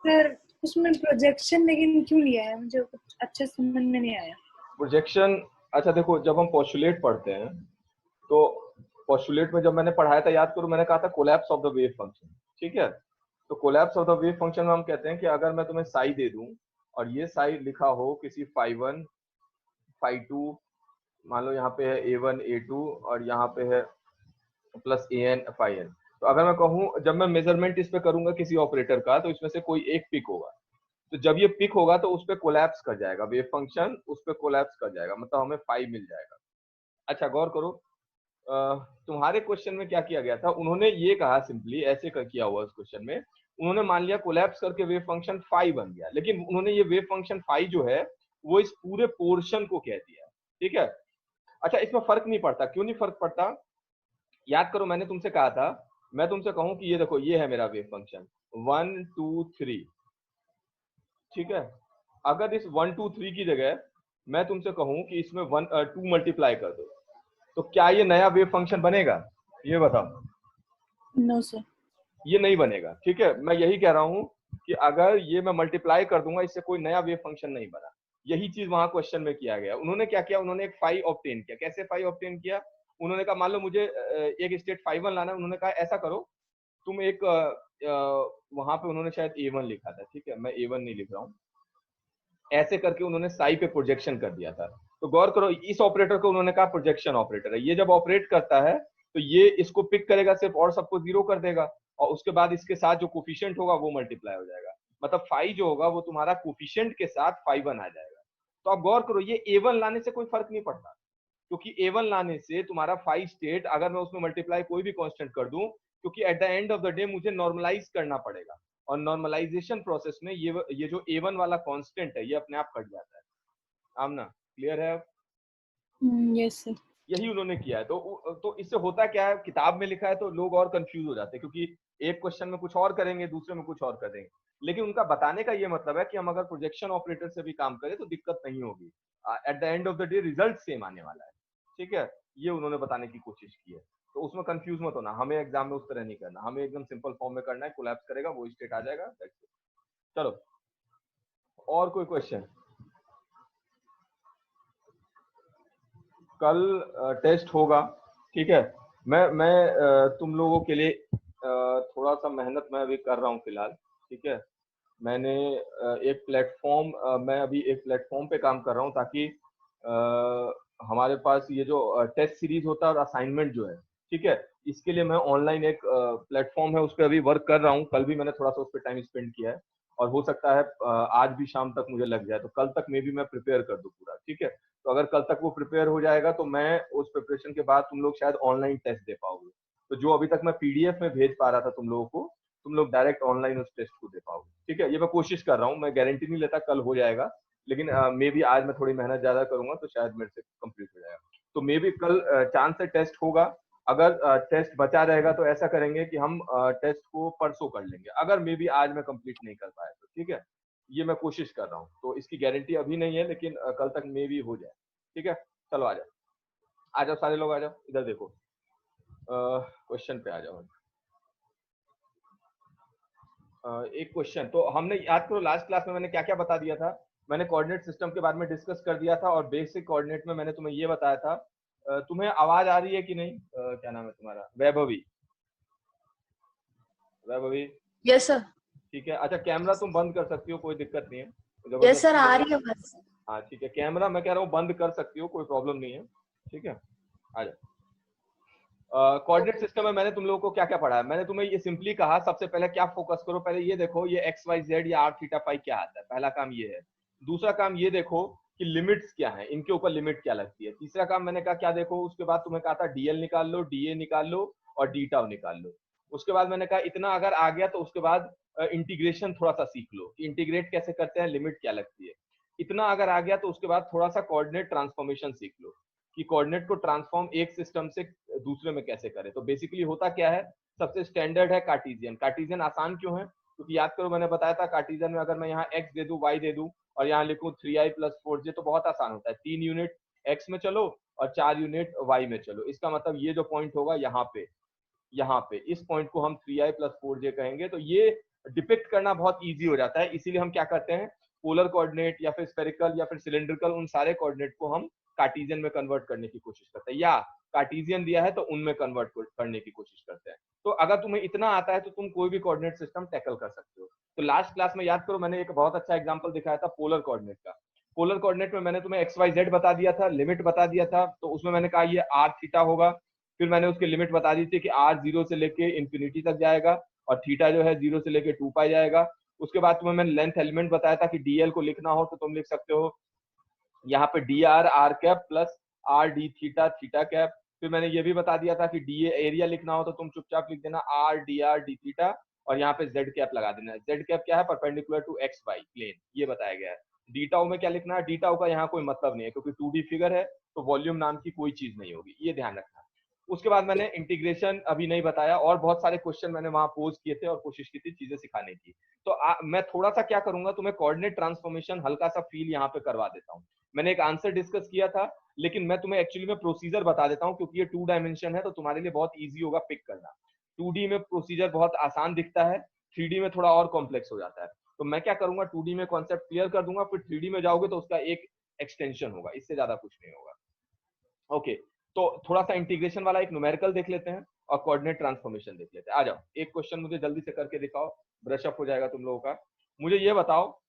Sir उसमें projection लेकिन क्यों लिया है, मुझे कुछ अच्छे समझ में नहीं आया। प्रोजेक्शन, अच्छा देखो, जब हम पोस्टुलेट पढ़ते हैं तो पोस्टुलेट में जब मैंने पढ़ाया था, याद करो, मैंने कहा था collapse of the wave function, ठीक है। तो collapse of the wave function में हम कहते हैं कि अगर मैं तुम्हें साई दे दूं और ये साई लिखा हो किसी phi1 phi2, मान लो यहाँ पे है a1 a2 और यहाँ पे है प्लस an phi n, तो अगर मैं कहूँ जब मैं मेजरमेंट इस पे करूंगा किसी ऑपरेटर का तो इसमें से कोई एक पिक होगा, तो जब ये पिक होगा तो उस पे कोलैप्स कर जाएगा वेव फंक्शन, उस पे कोलैप्स कर जाएगा, मतलब हमें फाई मिल जाएगा। अच्छा गौर करो, तुम्हारे क्वेश्चन में क्या किया गया था, उन्होंने ये कहा सिंपली ऐसे किया हुआ उस क्वेश्चन में, उन्होंने मान लिया कोलैप्स करके वेव फंक्शन फाई बन गया, लेकिन उन्होंने ये वेव फंक्शन फाई जो है वो इस पूरे पोर्शन को कह दिया, ठीक है। अच्छा इसमें फर्क नहीं पड़ता, क्यों नहीं फर्क पड़ता, याद करो मैंने तुमसे कहा था, मैं तुमसे कहूं कि ये देखो ये है मेरा वेव फंक्शन 1 2 3, ठीक है। अगर इस 1 2 3 की जगह मैं तुमसे कहूं कि इसमें 2 मल्टीप्लाई कर दो, तो क्या ये नया वेव फंक्शन बनेगा, ये बताओ। No sir. ये नहीं बनेगा, ठीक है। मैं यही कह रहा हूं कि अगर ये मैं मल्टीप्लाई कर दूंगा इससे कोई नया वेव फंक्शन नहीं बना। यही चीज वहां क्वेश्चन में किया गया। उन्होंने क्या किया, उन्होंने एक फाई ऑब्टेन किया। कैसे फाई ऑब्टेन किया, उन्होंने कहा मान लो मुझे एक स्टेट फाई 1 लाना है, उन्होंने कहा ऐसा करो तुम एक वहां पे उन्होंने शायद A1 लिखा था, ठीक है, मैं A1 नहीं लिख रहा हूँ, ऐसे करके उन्होंने साई पे प्रोजेक्शन कर दिया था। तो गौर करो इस ऑपरेटर को उन्होंने कहा प्रोजेक्शन ऑपरेटर है, ये जब ऑपरेट करता है तो ये इसको पिक करेगा सिर्फ और सबको जीरो कर देगा, और उसके बाद इसके साथ जो कोफिशिएंट होगा वो मल्टीप्लाई हो जाएगा, मतलब फाई जो होगा वो तुम्हारा कोफिशिएंट के साथ फाई 1 आ जाएगा। तो अब गौर करो ये A1 लाने से कोई फर्क नहीं पड़ता, क्योंकि A1 लाने से तुम्हारा फाई स्टेट अगर मैं उसमें मल्टीप्लाई कोई भी कांस्टेंट कर दूं, क्योंकि at the end of the day मुझे नॉर्मलाइज करना पड़ेगा, और नॉर्मलाइजेशन प्रोसेस में ये जो A1 वाला कांस्टेंट है ये अपने आप कट जाता है। आमना क्लियर है? Yes sir. यही उन्होंने किया है। तो इससे होता क्या है, किताब में लिखा है तो लोग और कंफ्यूज हो जाते हैं, क्योंकि एक क्वेश्चन में कुछ और करेंगे दूसरे में कुछ और करेंगे, लेकिन उनका बताने का ये मतलब है कि हम अगर प्रोजेक्शन ऑपरेटर से भी काम करें तो दिक्कत नहीं होगी, at the end of the day result same आने वाला है, ठीक है। ये उन्होंने बताने की कोशिश की है, तो उसमें कंफ्यूज मत होना, हमें एग्जाम में उस तरह नहीं करना, हमें एकदम सिंपल फॉर्म में करना है, कोलैप्स करेगा वो स्टेट आ जाएगा। चलो और कोई क्वेश्चन? कल टेस्ट होगा, ठीक है। मैं तुम लोगों के लिए थोड़ा सा मेहनत मैं अभी कर रहा हूँ फिलहाल, ठीक है। मैंने एक प्लेटफॉर्म मैं अभी एक प्लेटफॉर्म पे काम कर रहा हूँ, ताकि हमारे पास ये जो टेस्ट सीरीज होता है और असाइनमेंट जो है, ठीक है, इसके लिए मैं ऑनलाइन एक प्लेटफॉर्म है उस पर अभी वर्क कर रहा हूँ। कल भी मैंने थोड़ा सा उस पर टाइम स्पेंड किया है, और हो सकता है आज भी शाम तक मुझे लग जाए, तो कल तक मे भी मैं प्रिपेयर कर दूँ पूरा, ठीक है। तो अगर कल तक वो प्रिपेयर हो जाएगा तो मैं उस प्रिपरेशन के बाद तुम लोग शायद ऑनलाइन टेस्ट दे पाओगे। तो जो अभी तक मैं पीडीएफ में भेज पा रहा था तुम लोगों को, तुम लोग डायरेक्ट ऑनलाइन उस टेस्ट को दे पाओगे, ठीक है। ये मैं कोशिश कर रहा हूँ, मैं गारंटी नहीं लेता कल हो जाएगा, लेकिन मे बी आज मैं थोड़ी मेहनत ज्यादा करूंगा तो शायद मेरे से कंप्लीट हो जाएगा। तो मे बी कल चांस से टेस्ट होगा। अगर टेस्ट बचा रहेगा तो ऐसा करेंगे कि हम टेस्ट को परसों कर लेंगे, अगर मे बी आज मैं कंप्लीट नहीं कर पाया तो, ठीक है। ये मैं कोशिश कर रहा हूँ, तो इसकी गारंटी अभी नहीं है, लेकिन कल तक मे बी हो जाए, ठीक है। चलो आ जाओ, आ जाओ सारे लोग, आ जाओ इधर देखो, क्वेश्चन पे आ जाओ। एक क्वेश्चन तो हमने, याद करो लास्ट क्लास में मैंने क्या क्या बता दिया था, मैंने कोऑर्डिनेट सिस्टम के बारे में डिस्कस कर दिया था, और बेसिक कोऑर्डिनेट में मैंने तुम्हें ये बताया था। तुम्हें आवाज आ रही है कि नहीं, क्या नाम है तुम्हारा, वैभवी? वैभवी? Yes sir. ठीक है, अच्छा कैमरा तुम बंद कर सकती हो, कोई दिक्कत नहीं है, यस सर, जबरदस्ती आ नहीं। रही है बस। हाँ ठीक है, कैमरा मैं कह रहा हूँ बंद कर सकती हो, कोई प्रॉब्लम नहीं है, ठीक है। आ जाओ। कोऑर्डिनेट सिस्टम में मैंने तुम लोगों को क्या क्या पढ़ा है, मैंने तुम्हें ये सिंपली कहा सबसे पहले क्या फोकस करो, पहले ये देखो ये एक्स वाई जेड या आर थीटा फाई क्या आता है, पहला काम ये है। दूसरा काम ये देखो कि लिमिट्स क्या है, इनके ऊपर लिमिट क्या लगती है। तीसरा काम मैंने कहा क्या देखो, उसके बाद तुम्हें कहा था डीएल निकाल लो, डीए निकाल लो, और डी टाउ निकाल लो। उसके बाद मैंने कहा इतना अगर आ गया तो उसके बाद इंटीग्रेशन थोड़ा सा सीख लो, इंटीग्रेट कैसे करते हैं, लिमिट क्या लगती है। इतना अगर आ गया तो उसके बाद थोड़ा सा कोऑर्डिनेट ट्रांसफॉर्मेशन सीख लो, कि कोऑर्डिनेट को ट्रांसफॉर्म एक सिस्टम से दूसरे में कैसे करें। तो बेसिकली होता क्या है, सबसे स्टैंडर्ड है कार्टेशियन। कार्टेशियन आसान क्यों है, क्योंकि याद करो मैंने बताया था कार्टेशियन में अगर मैं यहाँ x दे दूं, y दे दूं, और यहाँ लिखूं 3i + 4j, तो बहुत आसान होता है, 3 यूनिट x में चलो और 4 यूनिट y में चलो। इसका मतलब ये जो पॉइंट होगा यहाँ पे इस पॉइंट को हम 3i + 4j कहेंगे। तो ये डिपिक्ट करना बहुत ईजी हो जाता है, इसीलिए हम क्या करते हैं, पोलर कोऑर्डिनेट या फिर स्फेरिकल या फिर सिलेंड्रिकल, उन सारे कोऑर्डिनेट को हम कार्टेशियन में कन्वर्ट करने की कोशिश करते हैं, या कार्टेशियन दिया है तो उनमें कन्वर्ट करने की कोशिश करते हैं। तो अगर तुम्हें इतना आता है तो तुम कोई भी कोऑर्डिनेट सिस्टम टैकल कर सकते हो। तो लास्ट क्लास में याद करो, मैंने एक बहुत अच्छा एग्जांपल दिखाया था पोलर कोऑर्डिनेट का। पोलर कोऑर्डिनेट में मैंने तुम्हें एक्स वाई जेड बता दिया था, लिमिट बता दिया था, तो उसमें मैंने कहा ये आर थीटा होगा, फिर मैंने उसकी लिमिट बता दी थी कि आर 0 से लेके इंफिनिटी तक जाएगा और थीटा जो है 0 से लेके 2 पाई जाएगा। उसके बाद तुम्हें मैंने लेंथ एलिमेंट बताया था कि डीएल को लिखना हो तो तुम लिख सकते हो यहाँ पे d r are cap plus r d theta theta cap. फिर मैंने ये भी बता दिया था कि डी एरिया लिखना हो तो तुम चुपचाप लिख देना आर डी थीटा और यहाँ पे जेड कैप लगा देना। जेड कैप क्या है, perpendicular to x y plane, ये बताया गया है। डी टाउ में क्या लिखना है, डी टाउ का यहाँ कोई मतलब नहीं है क्योंकि 2D फिगर है, तो वॉल्यूम नाम की कोई चीज नहीं होगी, ये ध्यान रखना। उसके बाद मैंने इंटीग्रेशन अभी नहीं बताया, और बहुत सारे क्वेश्चन मैंने वहां पोज किए थे और कोशिश की थी चीजें सिखाने की। तो मैं थोड़ा सा क्या करूंगा, तुम्हें कोऑर्डिनेट ट्रांसफॉर्मेशन हल्का सा फील यहाँ पे करवा देता हूँ। मैंने एक आंसर डिस्कस किया था, लेकिन मैं तुम्हें एक्चुअली में प्रोसीजर बता देता हूँ क्योंकि ये 2 डायमेंशन है तो तुम्हारे लिए बहुत ईजी होगा पिक करना। 2D में प्रोसीजर बहुत आसान दिखता है, 3D में थोड़ा और कॉम्प्लेक्स हो जाता है। तो मैं क्या करूंगा, 2D में कॉन्सेप्ट क्लियर कर दूंगा, फिर 3D में जाओगे तो उसका एक एक्सटेंशन होगा, इससे ज्यादा कुछ नहीं होगा। ओके, तो थोड़ा सा इंटीग्रेशन वाला एक न्यूमेरिकल देख लेते हैं और कोऑर्डिनेट ट्रांसफॉर्मेशन देख लेते हैं। आ जाओ, एक क्वेश्चन मुझे जल्दी से करके दिखाओ, ब्रश अप हो जाएगा तुम लोगों का। मुझे ये बताओ,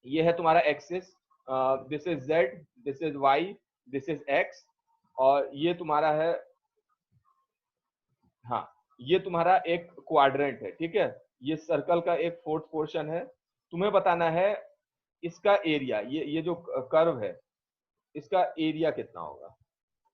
ये है तुम्हारा axis, this is z, this is y, this is x, और ये तुम्हारा है, हाँ ये तुम्हारा एक क्वाड्रेंट है, ठीक है। ये सर्कल का एक फोर्थ पोर्शन है। तुम्हें बताना है इसका एरिया, ये जो कर्व है इसका एरिया कितना होगा,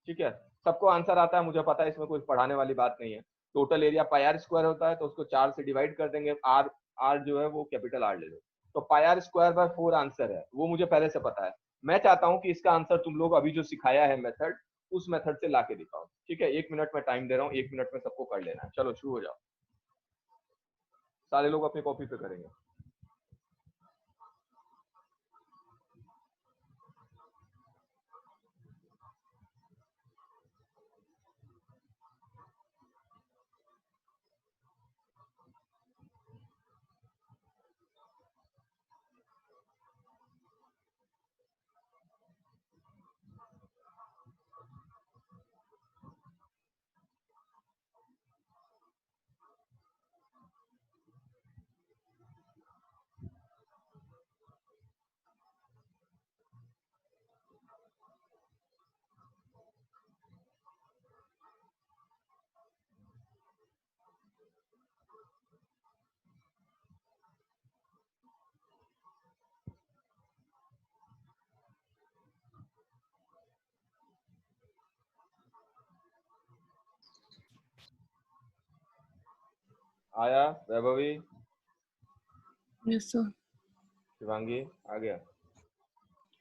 ठीक है। सबको आंसर आता है, मुझे पता है, इसमें कोई पढ़ाने वाली बात नहीं है। Total area pi r square होता है, तो उसको 4 से डिवाइड कर देंगे, आर आर जो है वो कैपिटल आर ले लो, तो पाई आर स्क्वायर बाय 4 आंसर है, वो मुझे पहले से पता है। मैं चाहता हूं कि इसका आंसर तुम लोग अभी जो सिखाया है मेथड, उस मेथड से लाके दिखाओ, ठीक है। 1 मिनट में टाइम दे रहा हूँ, 1 मिनट में सबको कर लेना है। चलो शुरू हो जाओ, सारे लोग अपनी कॉपी पे करेंगे। आया वैभवी, यस सर। शिवांगी आ गया,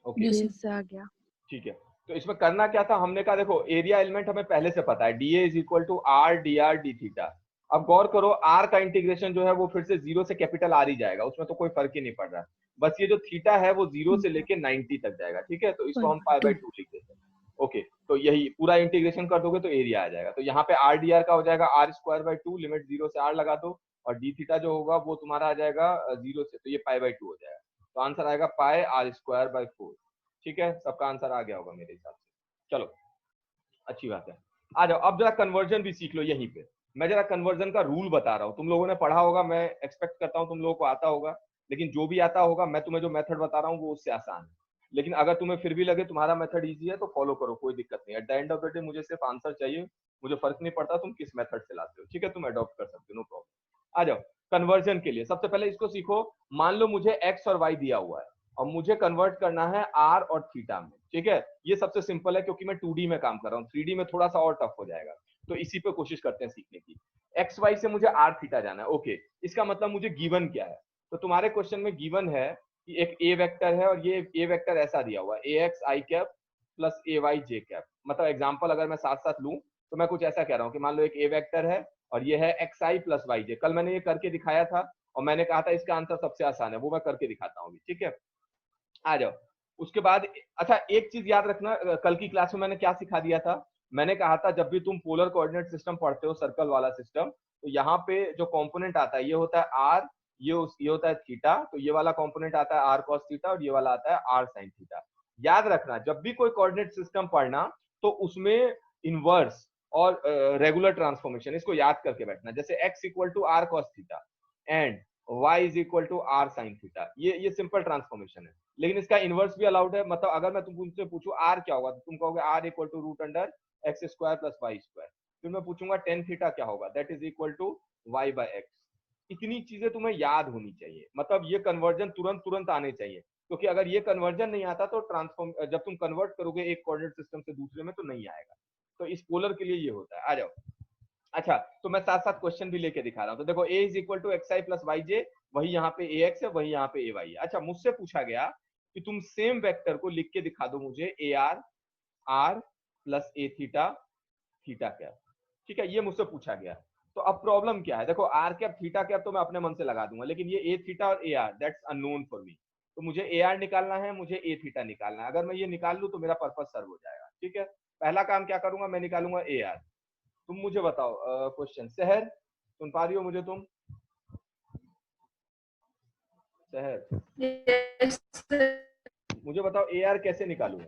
ओके यस आ गया। ठीक है। तो इसमें करना क्या था, हमने कहा देखो एरिया एलिमेंट हमें पहले से पता है, dA is equal to r d r d theta. अब गौर करो, आर का इंटीग्रेशन जो है वो फिर से 0 से कैपिटल आर ही जाएगा, उसमें तो कोई फर्क ही नहीं पड़ रहा। बस ये जो थीटा है वो 0 से लेके 90 तक जाएगा, ठीक है। तो इसको हम पाई बाय 2 लिख देते हैं। ओके, तो यही पूरा इंटीग्रेशन कर दोगे तो एरिया आ जाएगा। तो यहाँ पे आर डी आर का हो जाएगा आर स्क्वायर बाय 2, लिमिट 0 से आर लगा दो, और डी थीटा जो होगा वो तुम्हारा आ जाएगा 0 से, तो ये पाई बाय 2 हो जाएगा। तो आंसर आएगा पाई आर स्क्वायर बाय 4, ठीक है। सबका आंसर आ गया होगा मेरे हिसाब से। चलो अच्छी बात है, आ जाओ अब जरा कन्वर्जन भी सीख लो। यहीं पे मैं जरा कन्वर्जन का रूल बता रहा हूँ, तुम लोगों ने पढ़ा होगा, मैं एक्सपेक्ट करता हूँ तुम लोगों को आता होगा, लेकिन जो भी आता होगा मैं तुम्हें जो मेथड बता रहा हूँ वो उससे आसान है। लेकिन अगर तुम्हें फिर भी लगे तुम्हारा मेथड ईजी है तो फॉलो करो, कोई दिक्कत नहीं। At the end of the day मुझे सिर्फ आंसर चाहिए, मुझे फर्क नहीं पड़ता तुम किस मेथड से लाते हो, ठीक है। तुम अडॉप्ट कर सकते हो, नो प्रॉब्लम। आ जाओ कन्वर्जन के लिए सबसे पहले इसको सीखो। मान लो मुझे एक्स और वाई दिया हुआ है और मुझे कन्वर्ट करना है आर और थीटा में, ठीक है। ये सबसे सिंपल है क्योंकि मैं 2D में काम कर रहा हूँ, 3D में थोड़ा सा और टफ हो जाएगा, तो इसी पे कोशिश करते हैं सीखने की। एक्स वाई से मुझे आर थीटा जाना है, ओके। इसका मतलब मुझे गिवन क्या है, तो तुम्हारे क्वेश्चन में गिवन है कि एक ए वेक्टर है और ये ए वेक्टर ऐसा दिया हुआ है, ए एक्स आई कैप प्लस ए वाई जे कैप। मतलब एग्जाम्पल अगर मैं साथ साथ लूं तो मैं कुछ ऐसा कह रहा हूँ कि मान लो एक ए वेक्टर है और ये है एक्स आई प्लस वाई जे। कल मैंने ये करके दिखाया था और मैंने कहा था इसका आंसर सबसे आसान है, वो मैं करके दिखाता हूँ, ठीक है। आ जाओ उसके बाद, अच्छा एक चीज याद रखना, कल की क्लास में मैंने क्या सिखा दिया था, मैंने कहा था जब भी तुम पोलर कोऑर्डिनेट सिस्टम पढ़ते हो, सर्कल वाला सिस्टम, तो यहाँ पे जो कंपोनेंट आता है ये होता है आर, ये होता है थीटा, तो ये वाला कंपोनेंट आता है आर कॉस थीटा और ये वाला आता है आर साइन थीटा। याद रखना जब भी कोई कोऑर्डिनेट सिस्टम पढ़ना तो उसमें इनवर्स और रेगुलर ट्रांसफॉर्मेशन इसको याद करके बैठना। जैसे x equal to r cos theta and y is equal to r sine theta, ये सिंपल ट्रांसफॉर्मेशन है, लेकिन इसका इनवर्स भी अलाउड है। मतलब अगर मैं तुमसे पूछूं r क्या होगा तो तुम कहोगे r equal to root under x square plus y square. फिर मैं पूछूंगा टेन थीटा क्या होगा, that is equal to y by x. इतनी चीजें तुम्हें याद होनी चाहिए, मतलब ये कन्वर्जन तुरंत तुरंत आने चाहिए, क्योंकि अगर ये कन्वर्जन नहीं आता तो ट्रांसफॉर्म जब तुम कन्वर्ट करोगे एक कोऑर्डिनेट सिस्टम से दूसरे में तो नहीं आएगा। तो इस पोलर के लिए ये होता है। आ जाओ। अच्छा, तो मैं साथ साथ क्वेश्चन भी लेके दिखा रहा हूँ। तो देखो a is equal to X I plus Y J, वही यहाँ पे ax है, वही यहाँ पे ay है। अच्छा, मुझसे पूछा गया कि तुम सेम वेक्टर को लिख के दिखा दो मुझे ar r plus a theta theta cap. ठीक है, ये मुझसे पूछा गया। तो अब प्रॉब्लम क्या है, देखो आर कैप थीटा कैप तो मैं अपने मन से लगा दूंगा, लेकिन ये ए थीटा और A R that's unknown for me. तो मुझे ए आर निकालना है, मुझे ए थीटा निकालना है। अगर मैं ये निकाल लूं तो मेरा पर्पस सर्व हो जाएगा। ठीक है, पहला काम क्या करूंगा, मैं निकालूंगा ए आर। तुम मुझे बताओ क्वेश्चन, शहर सुन पा रही हो मुझे तुम? शहर Yes, मुझे बताओ ए आर कैसे निकालूंगा?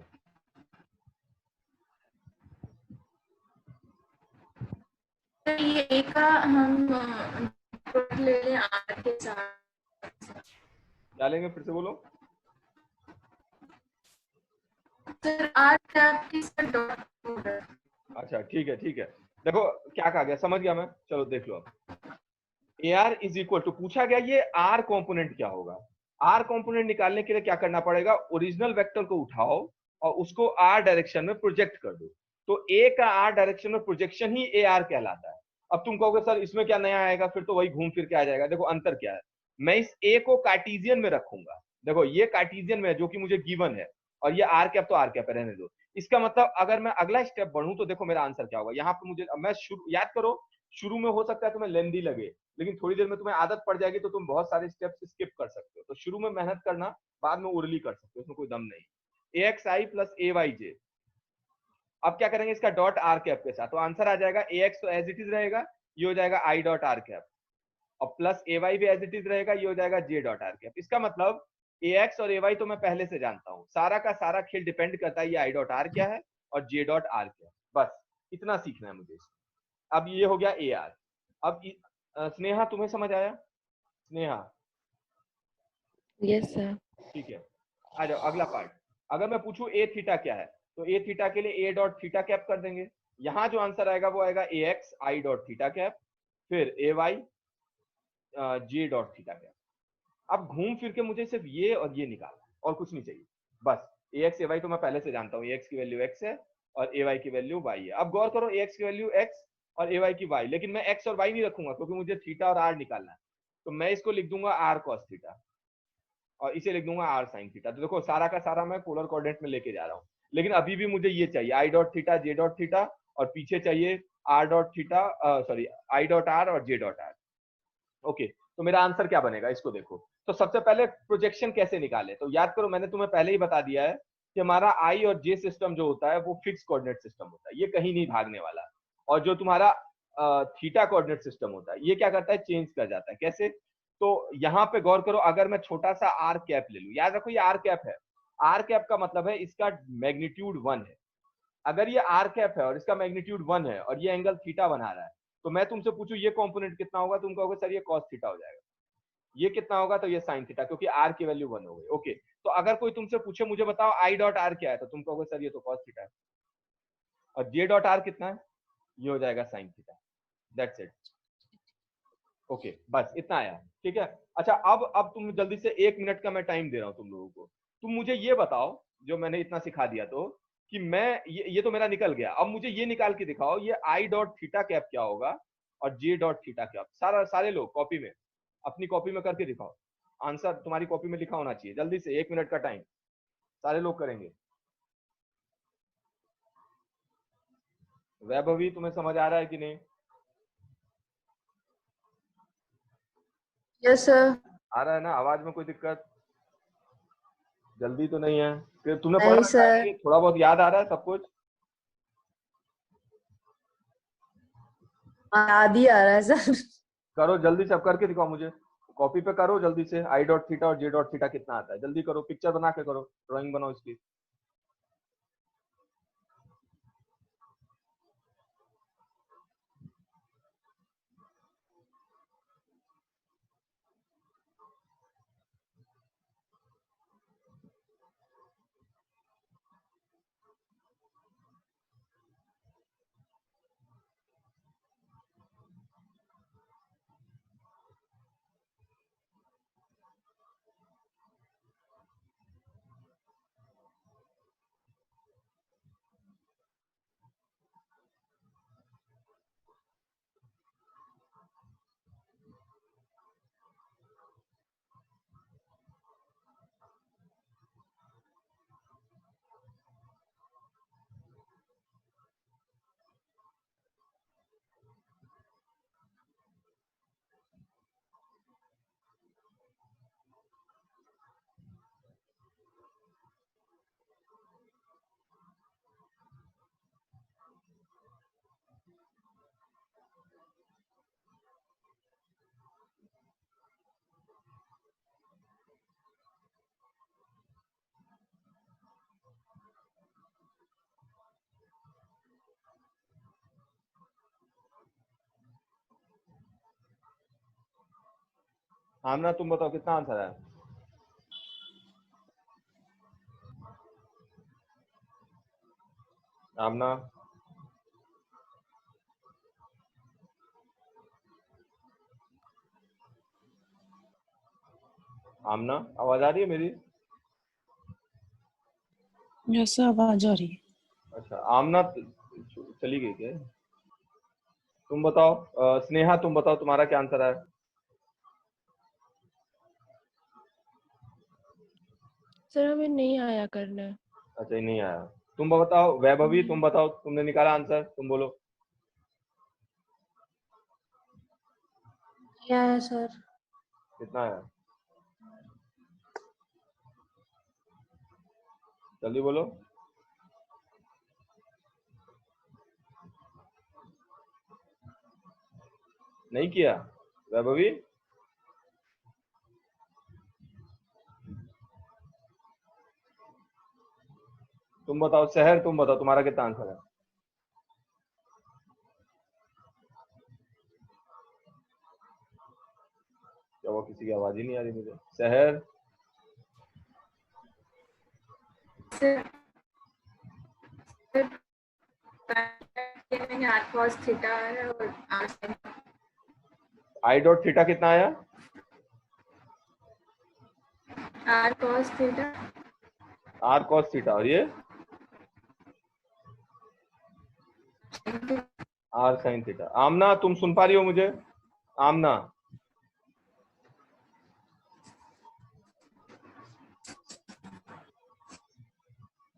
ये ए का हम ले लें आर के साथ। क्या लेंगे, फिर से बोलो। सर आर कैप के साथ डॉट प्रोडक्ट। अच्छा ठीक है ठीक है, देखो क्या कहा गया, समझ गया मैं। चलो देख लो अब। A r is equal to पूछा गया ये आर कंपोनेंट क्या होगा। आर कंपोनेंट निकालने के लिए क्या करना पड़ेगा, ओरिजिनल वेक्टर को उठाओ और उसको आर डायरेक्शन में प्रोजेक्ट कर दो। तो ए का आर डायरेक्शन में प्रोजेक्शन ही ए आर कहलाता है। अब तुम कहोगे सर इसमें क्या नया आएगा, फिर तो वही घूम फिर के आ जाएगा। देखो अंतर क्या है, मैं इस ए को कार्टेशियन में रखूंगा। देखो ये कार्टेशियन में है जो कि मुझे गिवन है, और ये आर कैप तो आर कैप है, रहने दो। इसका मतलब अगर मैं अगला स्टेप बढ़ूं तो देखो मेरा आंसर क्या होगा। यहाँ पे मुझे मैं याद करो, शुरू में हो सकता है तुम्हें लेंदी लगे, लेकिन थोड़ी देर में तुम्हें आदत पड़ जाएगी तो तुम बहुत सारे स्टेप्स स्किप कर सकते हो। तो शुरू में मेहनत करना, बाद में उर्ली कर सकते हो, उसमें कोई दम नहीं। ए X I plus A Y जे। अब क्या करेंगे इसका डॉट आर कैप के साथ, तो आंसर आ जाएगा ए एक्स तो एज इट इज रहेगा, ये हो जाएगा आई डॉट आर कैप, और प्लस ए वाई भी एज इट इज रहेगा, ये हो जाएगा जे डॉट आर कैप। इसका मतलब ए एक्स और ए वाई तो मैं पहले से जानता हूँ, सारा का सारा खेल डिपेंड करता है ये आई डॉट आर क्या है और जे डॉट आर क्या है। बस इतना सीखना है मुझे। अब ये हो गया ए आर। अब स्नेहा तुम्हें समझ आया? Sneha yes sir. ठीक है, आ जाओ अगला पार्ट। अगर मैं पूछूं ए थीटा क्या है, तो ए थीटा के लिए ए डॉट थीटा कैप कर देंगे। यहाँ जो आंसर आएगा वो आएगा A X I dot theta cap, फिर A Y J dot theta cap. अब घूम फिर के मुझे सिर्फ ये और ये निकालना है और कुछ नहीं चाहिए। बस ए एक्स ए वाई तो मैं पहले से जानता हूँ, ए एक्स की वैल्यू एक्स है और ए वाई की वैल्यू वाई है। अब गौर करो, ए एक्स की वैल्यू एक्स और ए वाई की वाई, लेकिन मैं एक्स और वाई नहीं रखूंगा क्योंकि मुझे थीटा और आर निकालना है। तो मैं इसको लिख दूंगा आर कॉस थीटा और इसे लिख दूंगा आर साइन थीटा। तो देखो सारा का सारा मैं पोलर कोऑर्डिनेट में लेके जा रहा हूँ, लेकिन अभी भी मुझे ये चाहिए आई डॉट थीटा जे डॉट थीटा, और पीछे चाहिए R dot theta sorry I dot are और जे डॉट आर। ओके, तो मेरा आंसर क्या बनेगा इसको देखो। तो सबसे पहले प्रोजेक्शन कैसे निकाले, तो याद करो मैंने तुम्हें पहले ही बता दिया है कि हमारा आई और जे सिस्टम जो होता है वो फिक्स कोऑर्डिनेट सिस्टम होता है, ये कहीं नहीं भागने वाला। और जो तुम्हारा थीटा कोऑर्डिनेट सिस्टम होता है ये क्या करता है, चेंज कर जाता है। कैसे, तो यहाँ पे गौर करो, अगर मैं छोटा सा आर कैप ले लूं, याद रखो ये आर कैप है। आर कैप का मतलब है इसका मैग्नीट्यूड 1 है। अगर ये आर कैप है और इसका मैग्नीट्यूड 1 है और ये एंगल थीटा बना रहा है, तो मैं तुमसे पूछूं ये कंपोनेंट कितना होगा, तुम कहोगे सर ये कॉस थीटा हो जाएगा। ये कितना होगा, तो ये साइन थीटा, क्योंकि आर की वैल्यू 1 हो गई। ओके, तो अगर कोई तुमसे पूछे मुझे बताओ आई डॉट आर क्या है, तो तुम कहोगे सर ये तो कॉस थीटा है। और जे डॉट आर कितना है, ये हो जाएगा sine theta. That's it. Okay, बस इतना आया। ठीक है, अच्छा अब तुम जल्दी से 1 मिनट का मैं टाइम दे रहा हूँ तुम लोगों को। तुम मुझे ये बताओ, जो मैंने इतना सिखा दिया तो, कि मैं ये तो मेरा निकल गया, अब मुझे ये निकाल के दिखाओ ये आई डॉट थीटा कैप क्या होगा और जे डॉट थीटा कैप। सारे लोग कॉपी में, अपनी कॉपी में करके दिखाओ। आंसर तुम्हारी कॉपी में लिखा होना चाहिए, जल्दी से 1 मिनट का टाइम, सारे लोग करेंगे। वैभवी तुम्हें समझ आ रहा है कि नहीं? Yes sir. आ रहा है ना, आवाज में कोई दिक्कत? जल्दी तो नहीं है कि तुमने पढ़ नहीं रखा है, सर। कि थोड़ा बहुत याद आ रहा है सब कुछ? याद ही आ रहा है सर। करो जल्दी से, अब करके दिखाओ मुझे। कॉपी पे करो जल्दी से, आई डॉट थीटा और जे डॉट थीटा कितना आता है, जल्दी करो, पिक्चर बना के करो, ड्राइंग बनाओ इसकी। आमना तुम बताओ कितना आंसर है? आमना, आमना आवाज आ रही है मेरी? जैसा आवाज आ रही है। अच्छा आमना चली गई क्या? तुम बताओ, स्नेहा तुम बताओ तुम्हारा क्या आंसर है? सर हमें नहीं आया करना। अच्छा, ये नहीं आया। तुम बताओ वैभवी, तुम बताओ, तुमने निकाला आंसर, तुम बोलो। क्या है सर? कितना है? जल्दी बोलो। नहीं किया वैभवी? तुम बताओ शहर, तुम बताओ तुम्हारा कितना आंसर है? क्या वो किसी की आवाज ही नहीं आ रही मुझे? शहर, आर कॉस थीटा है और r sin। I dot theta कितना आया? R cos theta. R cos theta, और ये आर साइन थीटा। आमना तुम सुन पा रही हो मुझे? आमना,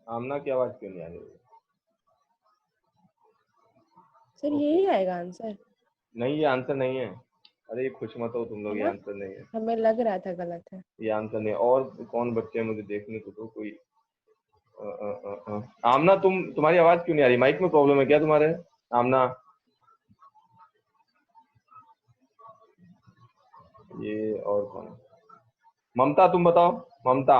आमना की आवाज क्यों नहीं आ रही है? सर यही आएगा आंसर। नहीं, ये आंसर नहीं है। अरे ये खुश मत हो तुम लोग, है ये ना? आंसर नहीं है, हमें लग रहा था गलत है। ये आंसर नहीं है। और कौन बच्चे हैं मुझे देखने को तो, कोई आमना तुम्हारी आवाज क्यों नहीं आ रही? माइक में प्रॉब्लम है क्या तुम्हारे? आमना, ये और कौन है? ममता तुम बताओ, ममता।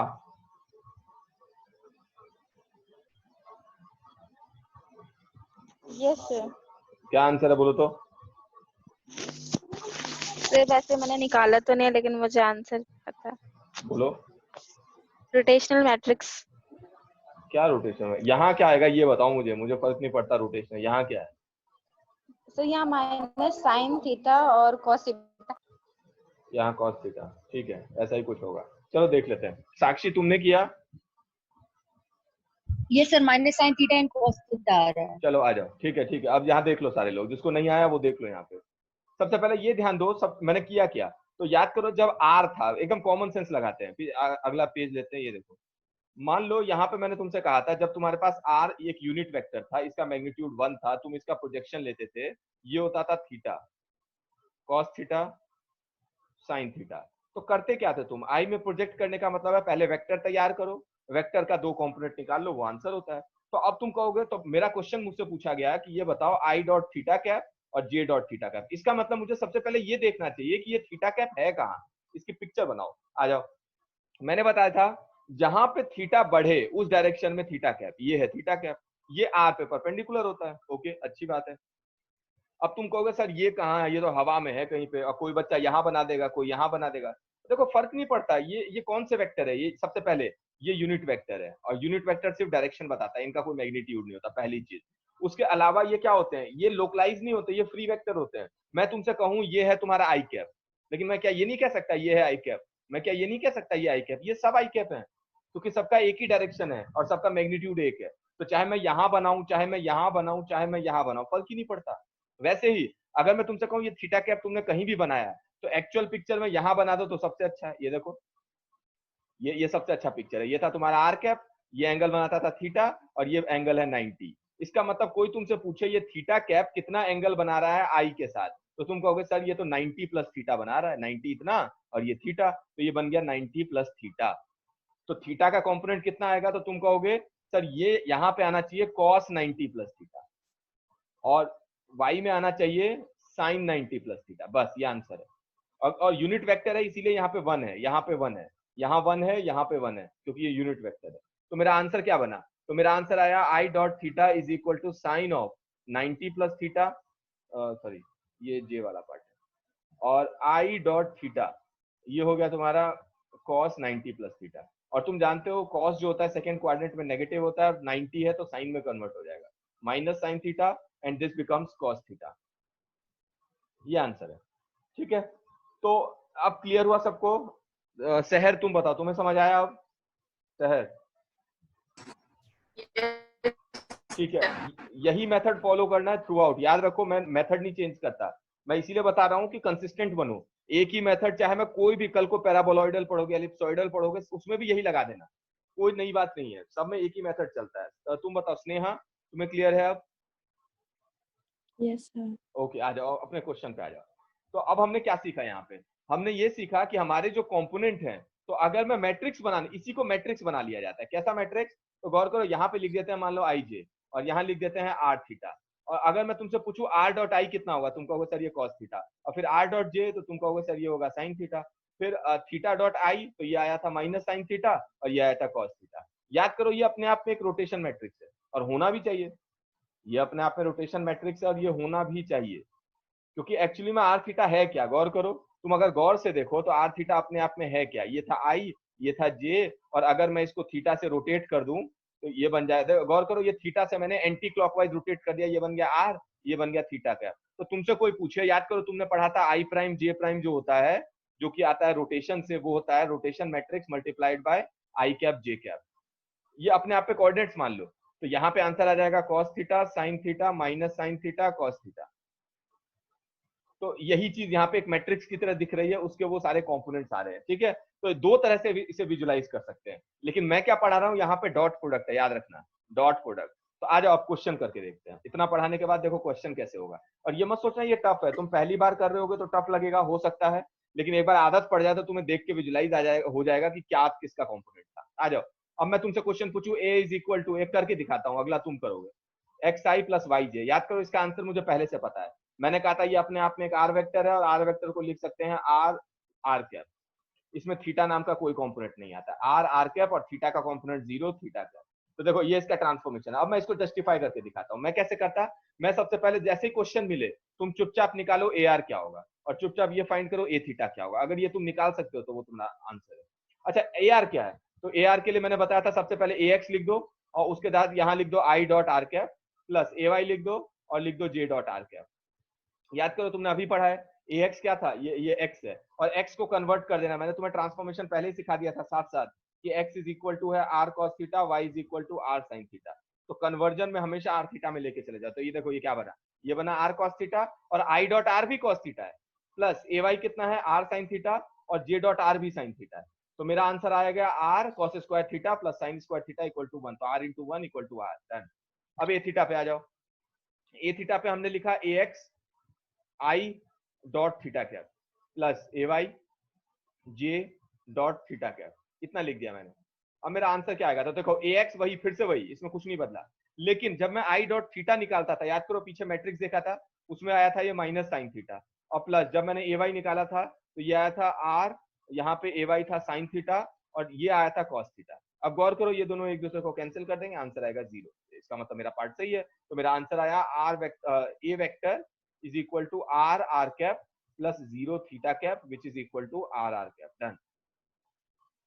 Yes sir. क्या आंसर है बोलो तो? सर वैसे मैंने निकाला तो नहीं है, लेकिन मुझे आंसर पता है। बोलो। Rotational matrix. क्या रोटेशन है? यहाँ क्या आएगा ये बताओ मुझे, मुझे फर्क नहीं पड़ता रोटेशन, यहाँ क्या है? सर यहाँ माइनस साइन थीटा और कॉस थीटा। यहाँ कॉस थीटा, ठीक है, ऐसा ही कुछ होगा। चलो देख लेते हैं। साक्षी तुमने किया? ये sir minus sine theta and cos theta आ रहा है। चलो आ जाओ, ठीक है ठीक है। अब यहाँ देख लो सारे लोग, जिसको नहीं आया वो देख लो यहाँ पे। सबसे पहले ये ध्यान दो, सब मैंने किया क्या तो याद करो। जब आर था, एकदम कॉमन सेंस लगाते हैं, फिर अगला पेज लेते हैं। ये देखो, मान लो यहाँ पे मैंने तुमसे कहा था, जब तुम्हारे पास आर एक यूनिट वेक्टर था, इसका मैग्नीट्यूड 1 था, तुम इसका प्रोजेक्शन लेते थे, ये होता था theta, cos theta, sine theta. तो करते क्या थे तुम? आई में प्रोजेक्ट करने का मतलब है पहले वेक्टर तैयार करो, वेक्टर का 2 कंपोनेंट निकाल लो, वो आंसर होता है। तो अब तुम कहोगे, तो मेरा क्वेश्चन मुझसे पूछा गया कि ये बताओ आई डॉट थीटा कैप और जे डॉट थीटा कैप। इसका मतलब मुझे सबसे पहले ये देखना चाहिए कि ये थीटा कैप है कहाँ। इसकी पिक्चर बनाओ, आ जाओ। मैंने बताया था जहां पे थीटा बढ़े उस डायरेक्शन में थीटा कैप, ये है थीटा कैप, ये आर पे परपेंडिकुलर होता है। ओके, अच्छी बात है। अब तुम कहोगे सर ये कहाँ है, ये तो हवा में है कहीं पे, और कोई बच्चा यहाँ बना देगा, कोई यहाँ बना देगा। देखो फर्क नहीं पड़ता, ये कौन से वेक्टर है, ये सबसे पहले ये यूनिट वेक्टर है, और यूनिट वेक्टर सिर्फ डायरेक्शन बताता है, इनका कोई मैग्नीट्यूड नहीं होता, पहली चीज। उसके अलावा ये क्या होते हैं, ये लोकलाइज नहीं होते, ये फ्री वेक्टर होते हैं। मैं तुमसे कहूँ ये है तुम्हारा आई कैप, लेकिन मैं क्या ये नहीं कह सकता ये है आई कैप, मैं क्या ये नहीं कह सकता ये आई कैप, ये सब आई कैप है, क्योंकि सबका एक ही डायरेक्शन है और सबका मैग्नीट्यूड एक है। तो चाहे मैं यहाँ बनाऊं, चाहे मैं यहाँ बनाऊं, चाहे मैं यहाँ बनाऊं, फर्क ही नहीं पड़ता। वैसे ही अगर मैं तुमसे कहूँ ये थीटा कैप तुमने कहीं भी बनाया, तो एक्चुअल पिक्चर में यहाँ बना दो तो सबसे अच्छा है। ये देखो, ये सबसे अच्छा पिक्चर है। ये था तुम्हारा आर कैप, ये एंगल बनाता था थीटा, और ये एंगल है 90। इसका मतलब कोई तुमसे पूछे ये थीटा कैप कितना एंगल बना रहा है आई के साथ, तो तुम कहोगे सर ये तो 90 प्लस थीटा बना रहा है, 90 इतना और ये थीटा, तो ये बन गया 90 प्लस थीटा। तो थीटा का कंपोनेंट कितना आएगा, तो तुम कहोगे सर ये यहाँ पे आना चाहिए cos 90 प्लस थीटा, और y में आना चाहिए sin 90 प्लस थीटा, बस ये आंसर है। और यूनिट वेक्टर है इसीलिए यहाँ पे 1 है, यहाँ पे 1 है, यहाँ 1 है, यहाँ पे 1 है, क्योंकि ये यूनिट वेक्टर है। तो मेरा आंसर क्या बना, तो मेरा आंसर आया i dot theta is equal to sine of 90 plus theta, sorry ये जे वाला पार्ट है, और आई डॉट थीटा ये हो गया तुम्हारा cos 90 प्लस थीटा। और तुम जानते हो cos जो होता है सेकंड क्वाड्रेंट में नेगेटिव होता है, 90 है तो साइन में कन्वर्ट हो जाएगा, minus sine theta and this becomes cos theta. ये आंसर है, ठीक है। तो अब क्लियर हुआ सबको। शहर तुम बताओ, तुम्हें समझ आया अब? शहर ठीक है, यही मेथड फॉलो करना है थ्रू आउट। याद रखो मैं मेथड नहीं चेंज करता, मैं इसीलिए बता रहा हूँ कि कंसिस्टेंट बनो। एक ही मेथड, चाहे मैं कोई भी कल को पैराबोलॉइडल पढ़ोगे, एलिप्सॉइडल पढ़ोगे, उसमें भी यही लगा देना, कोई नई बात नहीं है, सब में एक ही मेथड चलता है। तो तुम बताओ स्नेहा, तुम्हें क्लियर है अब? Yes sir. ओके, आ जाओ अपने क्वेश्चन पे आ जाओ। तो अब हमने क्या सीखा यहाँ पे, हमने ये सीखा कि हमारे जो कंपोनेंट हैं, तो अगर मैं मैट्रिक्स बनाने, इसी को मैट्रिक्स बना लिया जाता है। कैसा मैट्रिक्स, तो गौर करो यहाँ पे लिख देते हैं मान लो आई जे, और यहाँ लिख देते हैं आर थीटा। और अगर मैं तुमसे पूछूं आर डॉट आई कितना होगा, तुम कहोगे सर ये कॉस थीटा, और फिर आर डॉट जे तो तुम कहोगे सर ये होगा साइन थीटा, फिर थीटा डॉट आई तो ये आया था माइनस साइन थीटा, और ये आया था कॉस थीटा। याद करो ये अपने आप में एक रोटेशन मैट्रिक्स है, और होना भी चाहिए, ये अपने आप में रोटेशन मैट्रिक्स है और ये होना भी चाहिए, क्योंकि एक्चुअली में आर थीटा है क्या, गौर करो, तुम अगर गौर से देखो तो आर थीटा अपने आप में है क्या, ये था आई, ये था जे, और अगर मैं इसको थीटा से रोटेट कर दूं तो ये बन जाए, गौर करो ये थीटा से मैंने एंटी क्लॉकवाइज रोटेट कर दिया, ये बन गया आर, ये बन गया थीटा का। तो तुमसे कोई पूछे, याद करो तुमने पढ़ा था आई प्राइम जे प्राइम जो होता है, जो कि आता है रोटेशन से, वो होता है rotation matrix multiplied by I cap J cap. ये अपने आप पे कोऑर्डिनेट्स मान लो, तो यहाँ पे आंसर आ जाएगा cos theta sine theta minus sine theta cos theta. तो यही चीज यहाँ पे एक मैट्रिक्स की तरह दिख रही है, उसके वो सारे कंपोनेंट्स आ रहे हैं, ठीक है। तो दो तरह से इसे विजुलाइज कर सकते हैं, लेकिन मैं क्या पढ़ा रहा हूँ यहाँ पे डॉट प्रोडक्ट है, याद रखना डॉट प्रोडक्ट। तो आ जाओ आप क्वेश्चन करके देखते हैं, इतना पढ़ाने के बाद देखो क्वेश्चन कैसे होगा। और ये मत सोचना ये टफ है, तुम पहली बार कर रहे होगे तो टफ लगेगा, हो सकता है, लेकिन एक बार आदत पड़ जाए तो तुम्हें देख के विजुलाइज आ जाएगा, हो जाएगा कि क्या किसका कॉम्पोनेंट था। आ जाओ, अब मैं तुमसे क्वेश्चन पूछूं ए इज इक्वल टू, एक करके दिखाता हूँ, अगला तुम करोगे, एक्स आई प्लस वाई जे। याद करो इसका आंसर मुझे पहले से पता है, मैंने कहा था ये अपने आप में एक आर वेक्टर है, और आर वेक्टर को लिख सकते हैं आर आर कैप, इसमें थीटा नाम का कोई कंपोनेंट नहीं आता, आर आर कैप और थीटा का कंपोनेंट 0 थीटा कैप। तो देखो ये इसका ट्रांसफॉर्मेशन है। अब मैं इसको जस्टिफाई करके दिखाता हूँ, मैं कैसे करता, मैं सबसे पहले जैसे ही क्वेश्चन मिले तुम चुपचाप निकालो ए आर क्या होगा, और चुपचाप ये फाइंड करो ए थीटा क्या होगा। अगर ये तुम निकाल सकते हो तो वो तुम्हारा आंसर है। अच्छा ए आर क्या है, तो ए आर के लिए मैंने बताया था सबसे पहले ए एक्स लिख दो, और उसके बाद यहाँ लिख दो i dot r cap plus A y लिख दो, और लिख दो जे डॉट आर कैप। याद करो तुमने अभी पढ़ा है ए एक्स क्या था, ये एक्स है, और एक्स को कन्वर्ट कर देना, मैंने तुम्हें ट्रांसफॉर्मेशन पहले ही सिखा दिया था साथ साथ कि x इज इक्वल टू है r cos theta, y is equal to r sine theta. तो कन्वर्जन में हमेशा आर थीटा में लेके चले जाओ। तो ये देखो ये क्या बना, ये बना आर कॉस थीटा, और आई डॉट आर भी कॉस थीटा है, प्लस ए वाई कितना है आर साइन थीटा, और जे डॉट आर भी साइन थीटा है। तो मेरा आंसर आएगा r cos square theta plus sine square theta equal to 1, तो r into 1 equal to r. Done. अब ए थीटा पे आ जाओ, ए थीटा पे हमने लिखा A X I dot theta cap plus A Y J dot theta cap, इतना लिख दिया मैंने। अब मेरा आंसर क्या आएगा, तो देखो ए एक्स वही, फिर से वही, इसमें कुछ नहीं बदला, लेकिन जब मैं आई डॉट थीटा निकालता था, याद करो पीछे मैट्रिक्स देखा था, उसमें आया था ये माइनस साइन थीटा, और प्लस जब मैंने ए वाई निकाला था तो ये आया था आर यहाँ पे ए वाई था साइन थीटा और ये आया था कॉस थीटा। अब गौर करो ये दोनों एक दूसरे को कैंसिल कर देंगे, आंसर आएगा 0। इसका मतलब मेरा पार्ट सही है, तो मेरा आंसर आया A vector is equal to R are cap plus 0 theta cap which is equal to R are cap. Done.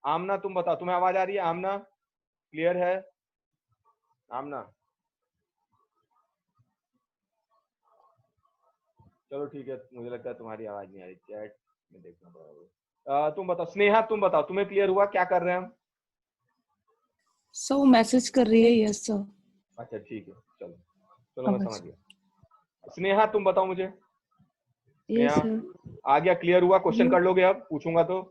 Amna तुम बताओ, तुम्हें आवाज आ रही है? आमना क्लियर है? आमना चलो ठीक है, मुझे लगता है तुम्हारी आवाज नहीं आ रही, चैट में देखना पड़ेगा। तुम बताओ स्नेहा, तुम बताओ तुम्हें क्लियर हुआ क्या कर रहे हैं हम? सर वो मैसेज कर रही है यस सर। अच्छा ठीक है, चलो चलो मैं समझ गया। स्नेहा तुम बताओ मुझे। Yes, Sneha sir. आ गया, क्लियर हुआ? क्वेश्चन कर लोगे? अब पूछूंगा तो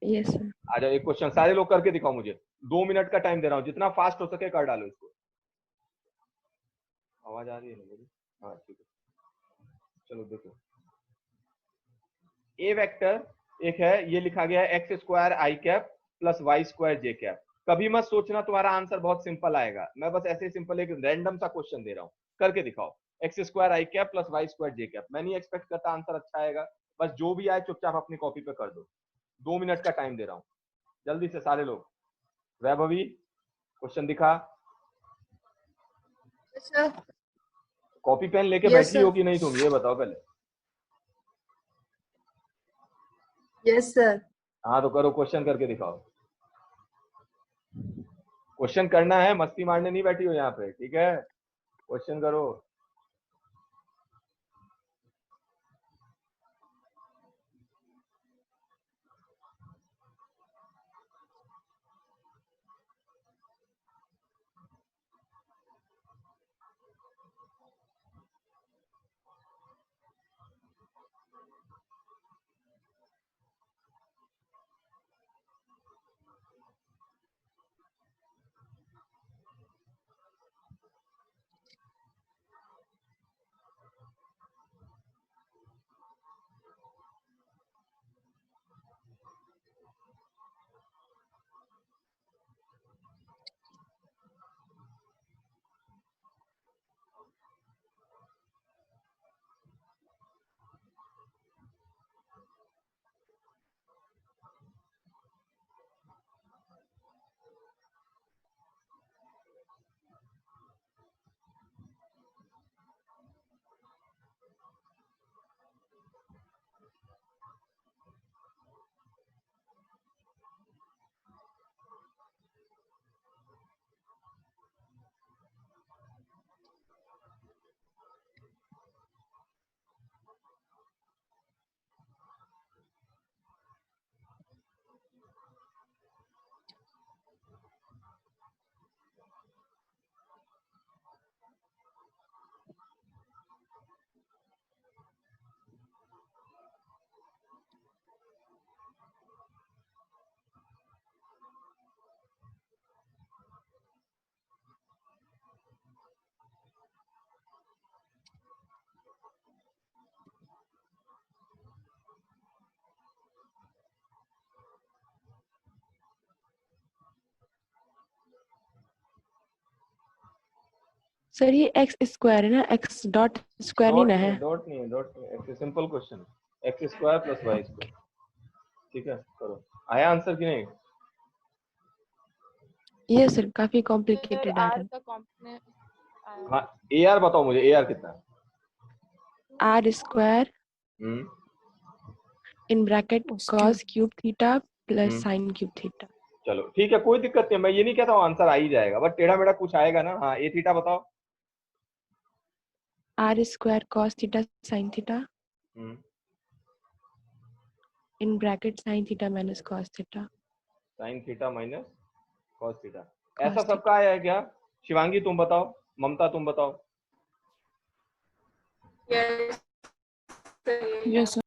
Yes, sir. आ जाओ, एक क्वेश्चन सारे लोग करके दिखाओ मुझे। 2 मिनट का टाइम दे रहा हूँ, जितना फास्ट हो सके कर डालो इसको। आवाज आ रही है ना मेरी? हाँ ठीक है, चलो देखो। ए वेक्टर एक है, ये लिखा गया है एक्स स्क्वायर आई कैप प्लस वाई स्क्वायर जे कैप। कभी मत सोचना तुम्हारा आंसर बहुत सिंपल आएगा, मैं बस ऐसे सिंपल एक रैंडम सा क्वेश्चन दे रहा हूँ, करके दिखाओ। एक्स स्क्वायर आई कैप प्लस वाई स्क्वायर जे कैप। मैं नहीं एक्सपेक्ट करता आंसर अच्छा आएगा, बस जो भी आए चुपचाप अपनी कॉपी पे कर दो। 2 मिनट का टाइम दे रहा हूँ, जल्दी से सारे लोग। वैभवी क्वेश्चन दिखा। कॉपी पेन लेके बैठी हो कि नहीं तुम, ये बताओ पहले। Yes sir. हाँ तो करो, क्वेश्चन करके दिखाओ। क्वेश्चन करना है, मस्ती मारने नहीं बैठी हो यहाँ पे, ठीक है? क्वेश्चन करो। सर ये एक्स स्क्वायर है ना, एक्स डॉट स्क्वायर नहीं ना है? डॉट नहीं है, डॉट नहीं, x simple question, x square plus y square. ठीक है करो। आया आंसर कि नहीं? ये सर काफी कॉम्प्लिकेटेड आ रहा है। हाँ ए आर बताओ मुझे, ए आर कितना है? R square in bracket cos cube theta plus sine cube theta. चलो ठीक है, कोई दिक्कत नहीं, मैं ये नहीं कहता हूँ आंसर आ ही जाएगा, बट टेढ़ा मेढ़ा कुछ आएगा ना। हाँ ए थीटा बताओ। R square cos theta sine theta in bracket sine theta minus cos theta. Sine theta minus cos theta, ऐसा सबका आया है क्या? शिवांगी तुम बताओ, ममता तुम बताओ। Yes sir.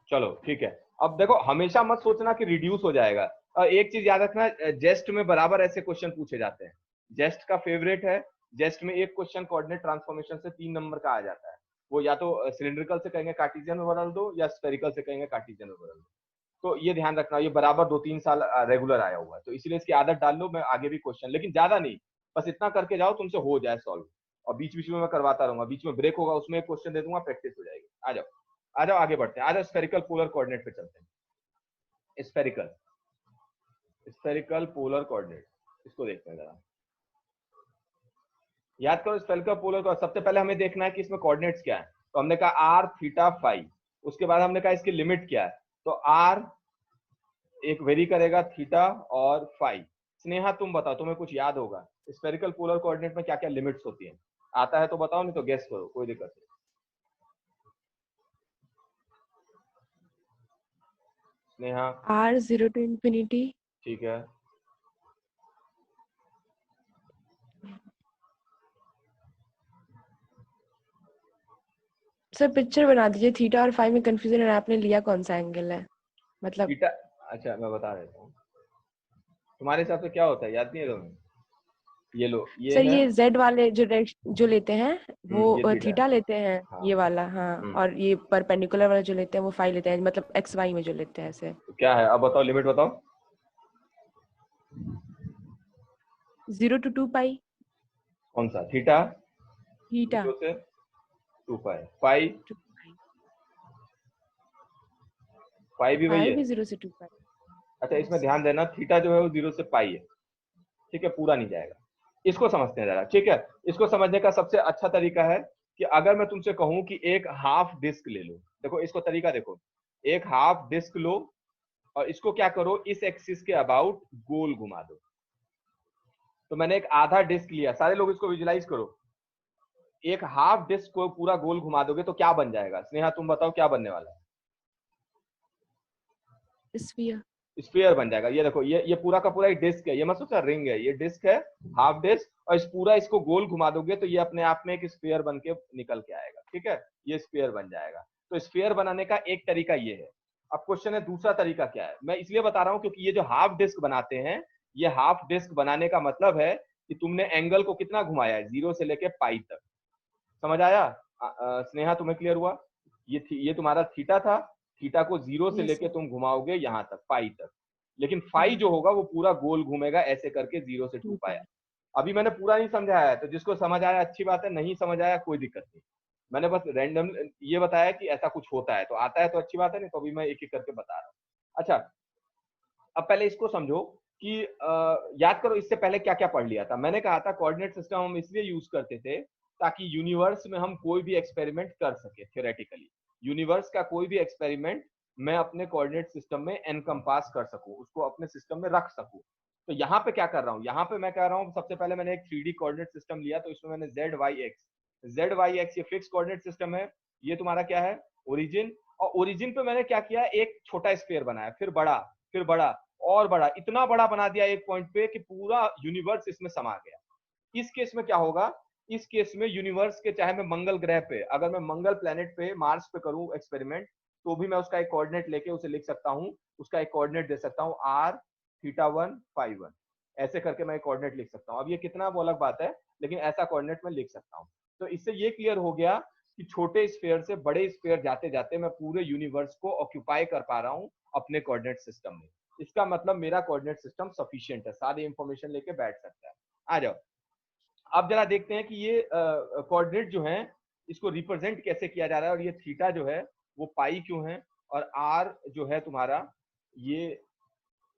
चलो ठीक है। अब देखो हमेशा मत सोचना कि रिड्यूस हो जाएगा। एक चीज याद रखना, जेस्ट में बराबर ऐसे क्वेश्चन पूछे जाते हैं। जेस्ट का फेवरेट है, जेस्ट में एक क्वेश्चन कोऑर्डिनेट ट्रांसफॉर्मेशन से 3 नंबर का आ जाता है। वो या तो सिलिंड्रिकल से कहेंगे कार्टेशियन में बदल दो, या स्फेरिकल से कहेंगे कार्टेशियन में बदल दो। तो ये ध्यान रखना, ये बराबर 2-3 साल रेगुलर आया हुआ है, तो इसलिए इसकी आदत डाल लो। मैं आगे भी क्वेश्चन, लेकिन ज्यादा नहीं, बस इतना करके जाओ तुमसे हो जाए सॉल्व। और बीच बीच में मैं करवाता रहूंगा, बीच में ब्रेक होगा उसमें एक क्वेश्चन दे दूंगा, प्रैक्टिस हो जाएगी। आ जाओ आ जाओ, आगे बढ़ते हैं, आ जाओ स्फेरिकल पोलर कोऑर्डिनेट पे चलते हैं। स्फेरिकल स्फेरिकल पोलर कोऑर्डिनेट, इसको देखते हैं जरा। याद करो स्फेरिकल पोलर कोऑर्डिनेट, सबसे पहले हमें देखना है कि इसमें कोऑर्डिनेट्स क्या है। तो हमने कहा आर थीटा फाई, उसके बाद हमने कहा इसकी लिमिट क्या है। तो आर एक वेरी करेगा थीटा और फाई। स्नेहा तुम बताओ, तुम्हें कुछ याद होगा स्फेरिकल पोलर कोऑर्डिनेट में क्या क्या लिमिट्स होती हैं? आता है तो बताओ, नहीं तो गेस करो, कोई दिक्कत नहीं। Sneha R 0 to infinity. ठीक है, सर पिक्चर बना दीजिए, थीटा और फाई में कंफ्यूजन है, आपने लिया कौन सा एंगल है मतलब। थीटा, अच्छा मैं बता देता हूँ। तुम्हारे हिसाब से क्या होता है, याद नहीं है तुम्हें? ये लो, ये सर है, ये Z वाले जो लेते हैं ये वो थीटा थीटा लेते हैं, हाँ। ये वाला हाँ, और ये परपेंडिकुलर वाला जो लेते हैं वो फाई लेते हैं, मतलब एक्स वाई में जो लेते हैं ऐसे। तो क्या है अब बताओ, लिमिट बताओ। 0 to 2 पाई। कौन सा? थीटा थीटा 0 से 2 पाई, फाई फाई भी वही फाई है। भी 0 से 2 पाई। अच्छा इसमें ध्यान देना, थीटा जो है वो 0 से पाई है, ठीक है, पूरा नहीं जाएगा। इसको समझते हैं जरा, ठीक है। इसको समझने का सबसे अच्छा तरीका है कि अगर मैं तुमसे कहूं कि एक हाफ डिस्क ले लो, देखो इसको तरीका देखो, एक हाफ डिस्क लो और इसको क्या करो, इस एक्सिस के अबाउट गोल घुमा दो। तो मैंने एक आधा डिस्क लिया, सारे लोग इसको विजुलाइज करो। एक हाफ डिस्क को पूरा गोल घुमा दोगे तो क्या बन जाएगा? स्नेहा तुम बताओ क्या बनने वाला है? स्फीयर। स्फीयर बन जाएगा। ये देखो, ये पूरा का पूरा एक डिस्क है, ये मत सोचो रिंग है, ये डिस्क है, हाफ डिस्क, और इस पूरा इसको गोल घुमा दोगे तो ये अपने आप में एक स्फीयर बन के निकल के आएगा, ठीक है, ये स्फीयर बन जाएगा। तो स्फीयर बनाने का एक तरीका ये है। अब क्वेश्चन है दूसरा तरीका क्या है, मैं इसलिए बता रहा हूं क्योंकि ये जो हाफ डिस्क बनाते हैं, ये हाफ डिस्क बनाने का मतलब है कि तुमने एंगल को कितना घुमाया है, 0 से लेके पाई तक। समझ आया? स्नेहा तुम्हें क्लियर हुआ? ये तुम्हारा थीटा था, थीटा को 0 से लेके तुम घुमाओगे यहाँ तक पाई तक, लेकिन फाई जो होगा वो पूरा गोल घूमेगा ऐसे करके 0 से 2 पाई। अभी मैंने पूरा नहीं समझाया है, तो जिसको समझ आया अच्छी बात है, नहीं समझ आया कोई दिक्कत नहीं। मैंने बस रैंडम ये बताया कि ऐसा कुछ होता है, तो आता है तो अच्छी बात है, नहीं तो अभी मैं एक एक करके बता रहा हूँ। अच्छा अब पहले इसको समझो कि याद करो इससे पहले क्या क्या पढ़ लिया था। मैंने कहा था कोऑर्डिनेट सिस्टम हम इसलिए यूज करते थे ताकि यूनिवर्स में हम कोई भी एक्सपेरिमेंट कर सके थियोरेटिकली। यूनिवर्स का कोई भी एक्सपेरिमेंट मैं अपने कोऑर्डिनेट सिस्टम में एनकम्पास कर सकूं, उसको अपने सिस्टम में रख सकूं। तो यहाँ पे क्या कर रहा हूँ, यहाँ पे मैं कह रहा हूँ सबसे पहले मैंने एक 3D कोऑर्डिनेट सिस्टम लिया, तो इसमें मैंने z y x ये फिक्स कोऑर्डिनेट सिस्टम है। ये तुम्हारा क्या है, ओरिजिन, और ओरिजिन पे मैंने क्या किया, एक छोटा स्फीयर बनाया, फिर बड़ा, फिर बड़ा और बड़ा, इतना बड़ा बना दिया एक पॉइंट पे कि पूरा यूनिवर्स इसमें समा गया। इस केस में क्या होगा, इस केस में यूनिवर्स के, चाहे मैं मंगल ग्रह पे, अगर मैं मंगल प्लेनेट पे, मार्स पे करूं एक्सपेरिमेंट, तो भी मैं उसका एक कोऑर्डिनेट लेके उसे लिख सकता हूं, उसका एक कोऑर्डिनेट दे सकता हूं r θ1 φ1, ऐसे करके मैं एक कोऑर्डिनेट लिख सकता हूं। अब ये कितना वो अलग बात है, लेकिन ऐसा कोऑर्डिनेट मैं लिख सकता हूं। तो इससे ये क्लियर हो गया कि छोटे स्फीयर से बड़े स्फीयर जाते जाते मैं पूरे यूनिवर्स को ऑक्यूपाई कर पा रहा हूं अपने कोऑर्डिनेट सिस्टम में। इसका मतलब मेरा कोऑर्डिनेट सिस्टम सफिशिएंट है, सारी इंफॉर्मेशन लेके बैठ सकता है। आ जाओ अब जरा देखते हैं कि ये कोऑर्डिनेट जो है इसको रिप्रेजेंट कैसे किया जा रहा है, और ये थीटा जो है वो पाई क्यों है, और आर जो है तुम्हारा ये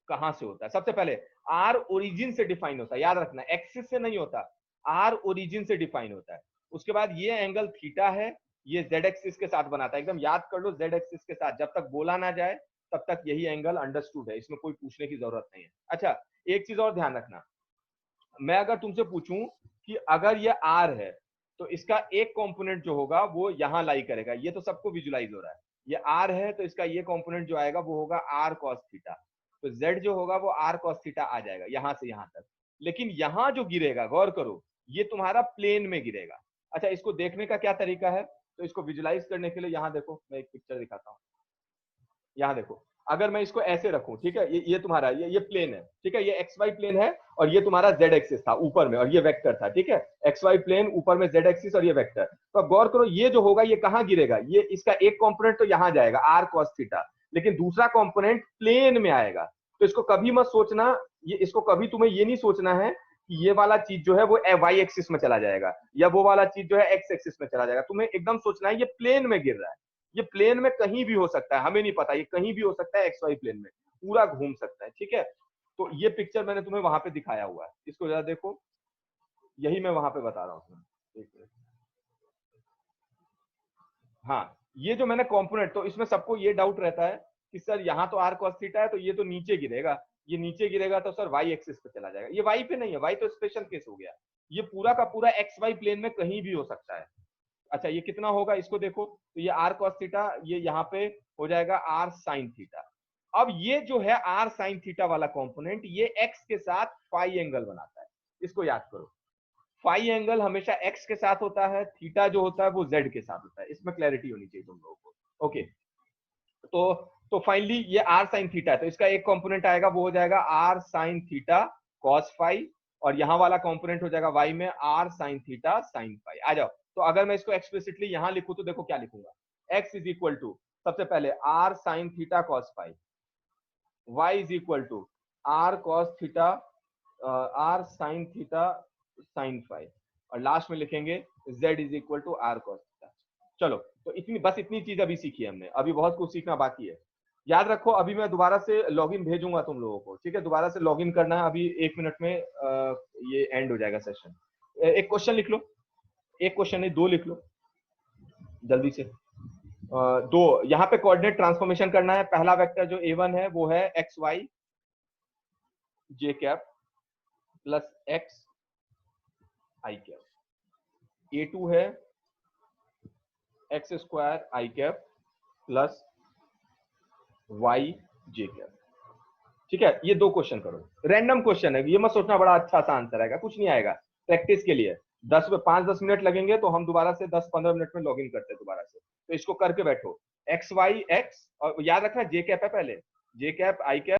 कहां से होता है। सबसे पहले आर ओरिजिन से डिफाइन होता है, याद रखना, एक्सिस से नहीं होता, आर ओरिजिन से डिफाइन होता है। उसके बाद ये एंगल थीटा है, ये जेड एक्सिस के साथ बनाता है, एकदम याद कर लो, जेड एक्सिस के साथ, जब तक बोला ना जाए तब तक यही एंगल अंडरस्टूड है, इसमें कोई पूछने की जरूरत नहीं है। अच्छा एक चीज और ध्यान रखना, मैं अगर तुमसे पूछूं कि अगर ये आर है तो इसका एक कंपोनेंट जो होगा वो यहां लाई करेगा, ये तो सबको विजुलाइज हो रहा है, ये आर है तो इसका ये कंपोनेंट जो आएगा वो होगा आर कॉस थीटा, तो जेड जो होगा वो आर कॉस थीटा आ जाएगा यहां से यहां तक। लेकिन यहां जो गिरेगा, गौर करो, ये तुम्हारा प्लेन में गिरेगा। अच्छा इसको देखने का क्या तरीका है, तो इसको विजुलाइज करने के लिए यहां देखो, मैं एक पिक्चर दिखाता हूं, यहां देखो, अगर मैं इसको ऐसे रखूं, ठीक है, ये तुम्हारा ये प्लेन है, ठीक है, ये एक्स वाई प्लेन है, और ये तुम्हारा जेड एक्सिस था ऊपर में, और ये वेक्टर था, ठीक है, एक्स वाई प्लेन ऊपर में जेड एक्सिस और ये वेक्टर। तो अब गौर करो ये जो होगा ये कहां गिरेगा, ये इसका एक कंपोनेंट तो यहां जाएगा आर कॉस थीटा, लेकिन दूसरा कंपोनेंट प्लेन में आएगा। तो इसको कभी मत सोचना, ये इसको कभी तुम्हें ये नहीं सोचना है कि ये वाला चीज जो है वो वाई एक्सिस में चला जाएगा या वो वाला चीज जो है एक्स एक्सिस में चला जाएगा, तुम्हें एकदम सोचना है ये प्लेन में गिर रहा है, ये प्लेन में कहीं भी हो सकता है, हमें नहीं पता, ये कहीं भी हो सकता है, एक्स वाई प्लेन में पूरा घूम सकता है, ठीक है। तो ये पिक्चर मैंने तुम्हें वहां पे दिखाया हुआ है, इसको जरा देखो, यही मैं वहां पे बता रहा हूँ। हाँ, ये जो मैंने कंपोनेंट, तो इसमें सबको ये डाउट रहता है कि सर यहाँ तो r cos थीटा है, तो ये तो नीचे गिरेगा, ये नीचे गिरेगा तो सर y एक्सिस पे चला जाएगा। ये y पे नहीं है, y तो स्पेशल केस हो गया, ये पूरा का पूरा एक्स वाई प्लेन में कहीं भी हो सकता है। अच्छा, ये कितना होगा इसको देखो, तो ये r cos थीटा, ये यहाँ पे हो जाएगा r sin थीटा। अब ये जो है r sin थीटा वाला कंपोनेंट, ये x के साथ फाई एंगल बनाता है, इसको याद करो। फाई एंगल हमेशा x के साथ होता है, थीटा जो होता है वो z के साथ होता है, इसमें क्लैरिटी होनी चाहिए तुम लोगों को। ओके, तो फाइनली ये r sin थीटा है, तो इसका एक कंपोनेंट आएगा, वो हो जाएगा r sin theta cos phi, और यहाँ वाला कंपोनेंट हो जाएगा y में r sin theta sin phi. आ जाओ, तो अगर मैं इसको एक्सप्लिसिटली यहाँ लिखूं तो देखो क्या लिखूंगा, x इज इक्वल टू सबसे पहले r sin theta cos phi, y is equal to r cos theta r sin theta sin phi, और लास्ट में लिखेंगे z is equal to r cos theta. चलो, तो इतनी चीज अभी सीखी है हमने, अभी बहुत कुछ सीखना बाकी है। याद रखो, अभी मैं दोबारा से लॉगिन भेजूंगा तुम लोगों को, ठीक है, दोबारा से लॉगिन करना है, अभी 1 मिनट में ये एंड हो जाएगा सेशन। एक क्वेश्चन लिख लो, एक क्वेश्चन नहीं, 2 लिख लो जल्दी से। 2 यहाँ पे कोऑर्डिनेट ट्रांसफॉर्मेशन करना है। पहला वेक्टर जो a1 है वो है एक्स वाई जे कैप प्लस एक्स आई कैप, a2 है एक्स स्क्वायर आई कैप प्लस वाई जे कैप, ठीक है। ये 2 क्वेश्चन करो, रैंडम क्वेश्चन है, ये मत सोचना बड़ा अच्छा सा आंसर आएगा, कुछ नहीं आएगा, प्रैक्टिस के लिए 5-10 मिनट लगेंगे, तो हम दोबारा से 10-15 मिनट में लॉगिन करते हैं दोबारा से। तो इसको करके बैठो, एक्स वाई एक्स, और याद रखना जे कैप है पहले, जे कैप आई कैप